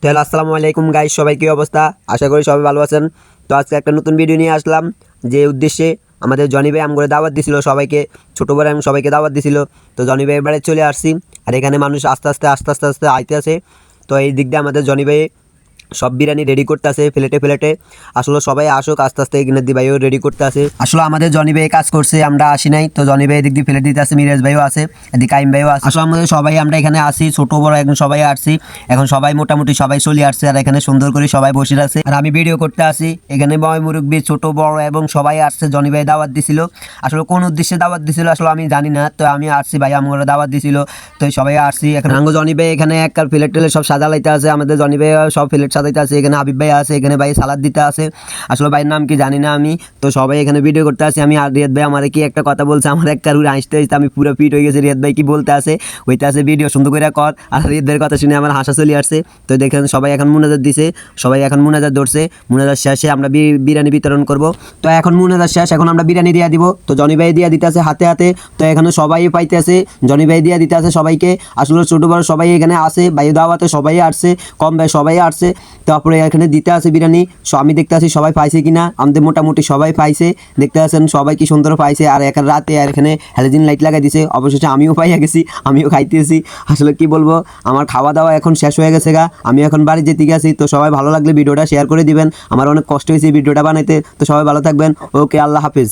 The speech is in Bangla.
তো হ্যালো আসসালামু আলাইকুম গাইস, সবাই কী অবস্থা? আশা করি সবাই ভালো আছেন। তো আজকে একটা নতুন ভিডিও নিয়ে আসলাম, যে উদ্দেশ্যে আমাদের জনি ভাই আমগরে দাওয়াত দিছিল সবাইকে, ছোটো বড় আমি সবাইকে দাওয়াত দিছিল। তো জনি ভাইয়ের বাড়ি চলে আসছি, আর এখানে মানুষ আস্তে আস্তে আইতে আছে। তো এই দিক দিয়ে আমাদের জনি ভাই সব বিরিয়ানি রেডি করতে আছে প্লেটে। আসলে সবাই আসুক আস্তে আস্তে, এখানে দি ভাইও রেডি করতে আছে। আসলে আমাদের জনি ভাই কাজ করছে, আমরা আসি নাই। তো জনি ভাই দিক দিয়ে প্লেট দিতে আছে, মিরাজ ভাইও আছে, এদিকে কাইম ভাইও আছে। আসলে আমাদের সবাই আমরা এখানে আসি, ছোট বড় এখন সবাই আসছি। এখন সবাই মোটামুটি সবাই চলে আসছে, আর এখানে সুন্দর করে সবাই বসে আছে, আর আমি ভিডিও করতে আসি। এখানে বয় মুরব্বী ছোট বড় এবং সবাই আসছে। জনি ভাই দাওয়াত দিছিল, আসলে কোন উদ্দেশ্যে দাওয়াত দিছিল আসলে আমি জানি না। তো আমি আসছি, ভাই আমার দাওয়াত দিছিল, তো সবাই আসছি। এখন আঙ্গো জনি ভাই এখানে এক প্লেট টেলে সব সাজা লাইতে আছে, আমাদের জনি ভাই সব প্লেট সাজাইতে আছে। এখানে হাবিব ভাই আছে, এখানে ভাই সালাদ দিতে আছে। আসলে ভাইয়ের নাম কি জানি না আমি। তো সবাই এখানে ভিডিও করতে আসি। আমি আর রিয়াদ ভাই আমার কি একটা কথা বলছে, আমার এক কারুর হাসতে হাসতে আমি পুরো ফিট হয়ে গেছি। রিয়াদ ভাই কি বলতে আছে হইতে আছে, ভিডিও সুন্দর করে কর। আর রিয়াদ ভাইয়ের কথা শুনে আমার হাসা চলে আসছে। তো দেখেন সবাই এখন মুনাজাত দিছে, সবাই এখন মুনাজাত ধরছে। মুনাজাত শেষে আমরা বিরিয়ানি বিতরণ করব। তো এখন মুনাজাত শেষ, এখন আমরা বিরিয়ানি দিয়ে দিব। তো জনি ভাই দিয়ে দিতে আছে হাতে হাতে। তো এখানে সবাই পাইতে আছে, জনি ভাই দিয়ে দিতে আছে সবাইকে। আসলে ছোটো বড় সবাই এখানে আসে, ভাই দাওয়াতে সবাই আসছে, কম ভাই সবাই আসছে। তারপরে এখানে দিতে আছে বিরিয়ানি। আমি দেখতে আছি সবাই পাইছে কিনা, আমাদের মোটামুটি সবাই পাইছে। দেখতে আছেন সবাই কি সুন্দর পাইছে। আর এখন রাতে আর এখানে হ্যালোজিন লাইট লাগাই দিছে, অবশেষে আমিও পাইয়া গেছি, আমিও খাইতেছি। আসলে কি বলবো, আমার খাওয়া দাওয়া এখন শেষ হয়ে গেছে গা, আমি এখন বাড়ি যেতে গেছি। তো সবাই ভালো লাগলে ভিডিওটা শেয়ার করে দিবেন, আমার অনেক কষ্ট হয়েছে ভিডিওটা বানাইতে। তো সবাই ভালো থাকবেন, ওকে, আল্লাহ হাফিজ।